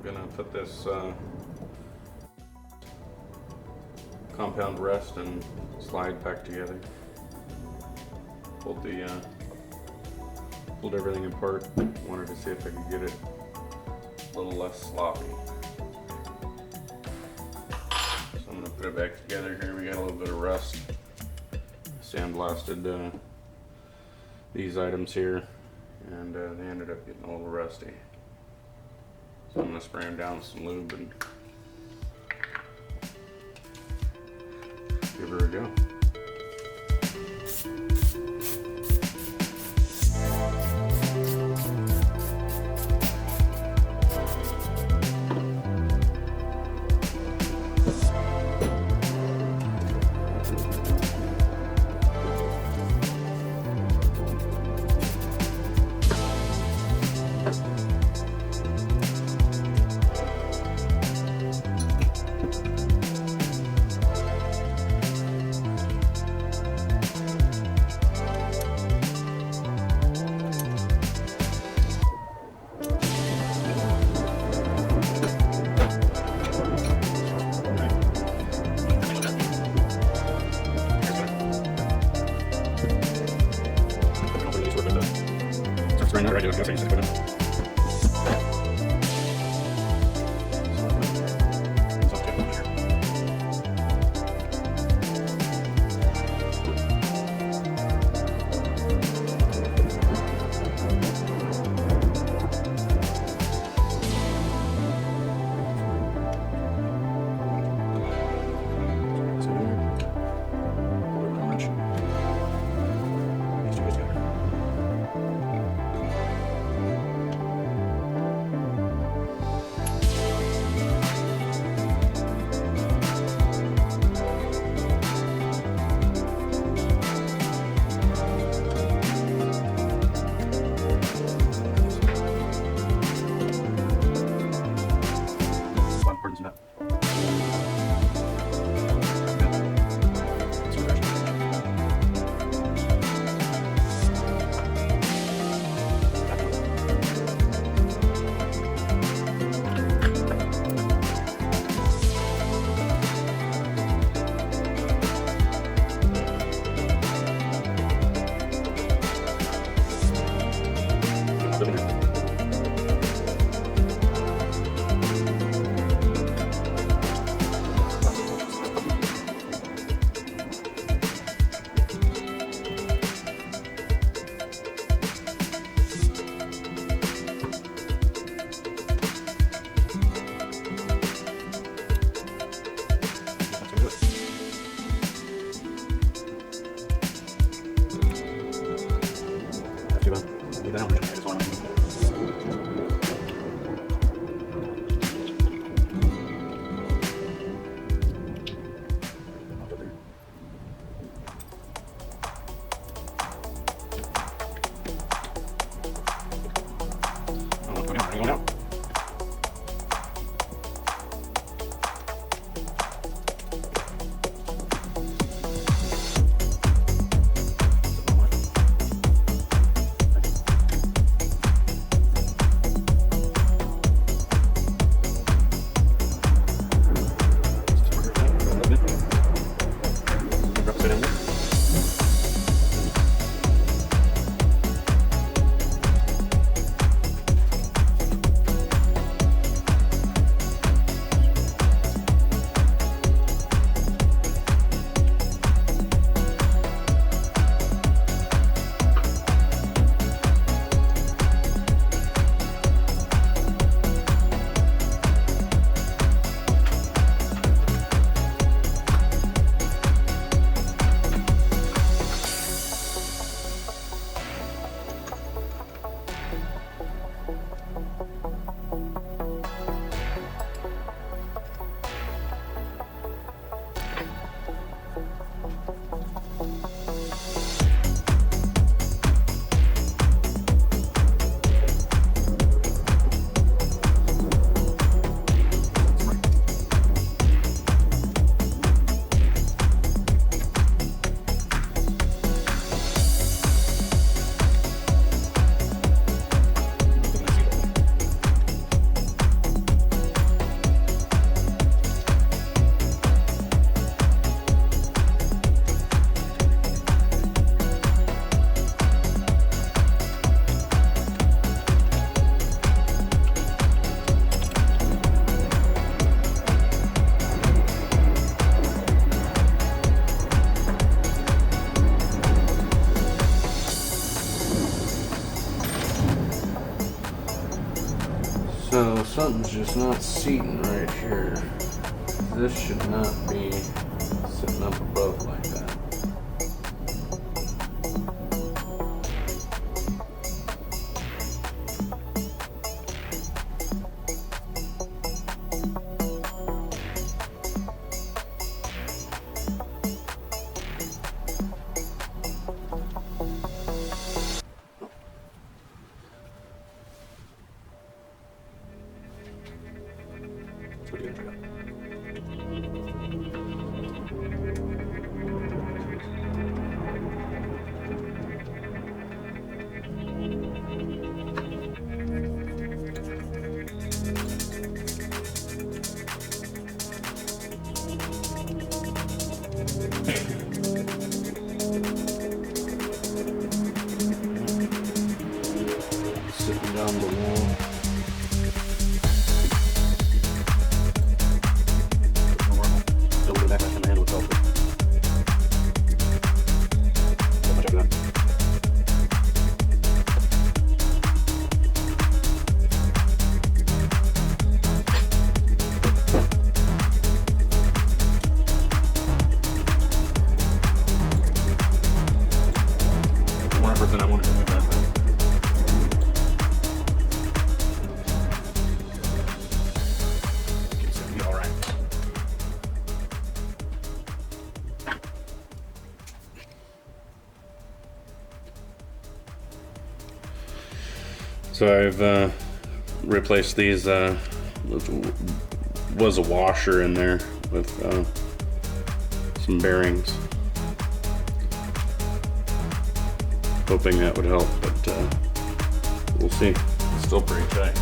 gonna put this compound rest and slide back together. Pulled everything apart. Wanted to see if I could get it a little less sloppy. So I'm gonna put it back together here. We got a little bit of rust. Sandblasted these items here, and they ended up getting a little rusty. So I'm gonna spray them down with some lube and give her a go. So something's just not seating right here. This should not be sitting up above like that. Sitting down the wall. Then I want to do that. It's gonna be all right. So I've replaced these. Was a washer in there with some bearings. Hoping that would help, but we'll see. It's still pretty tight.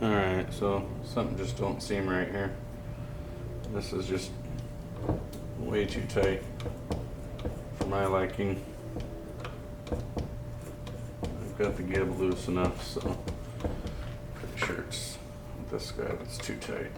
Alright, so something just don't seem right here. This is just way too tight for my liking. I've got the gib loose enough, so pretty sure it's this guy that's too tight.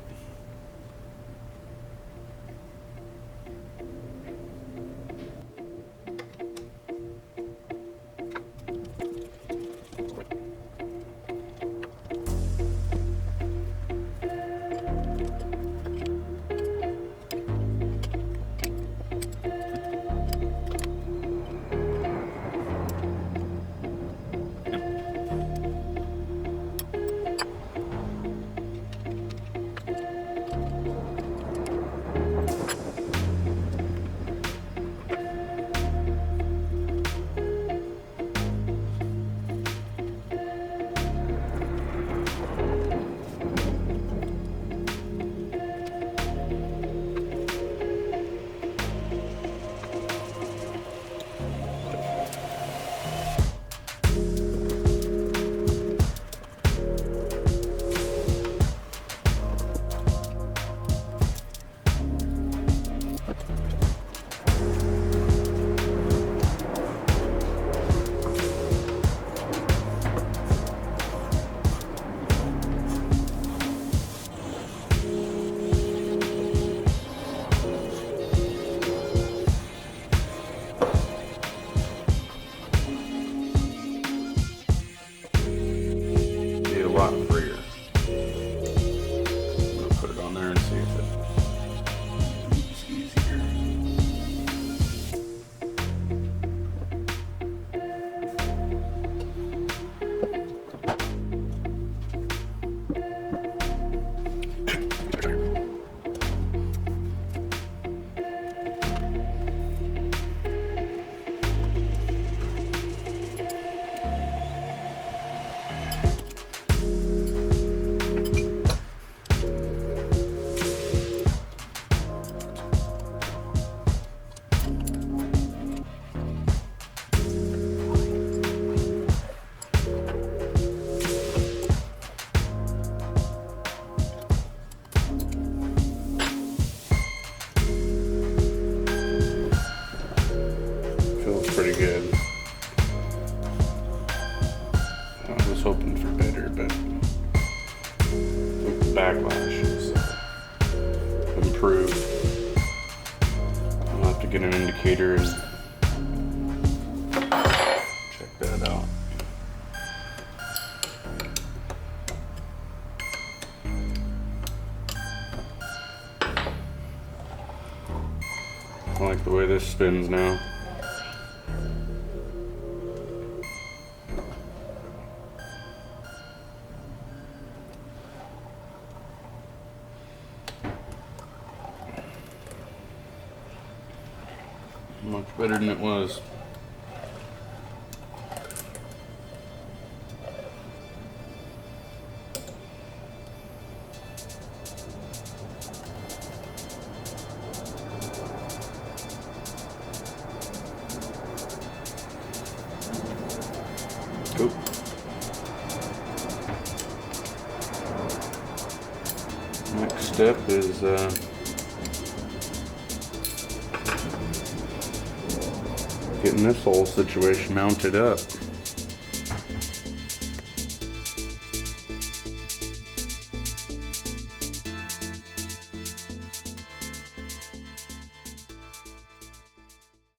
Lot freer. I'm gonna put it on there and see if it's easier. Pretty good. I was hoping for better, but the backlash is improved. I'll have to get an indicator and check that out. I like the way this spins now. Much better than it was. Oop. Next step is getting this whole situation mounted up.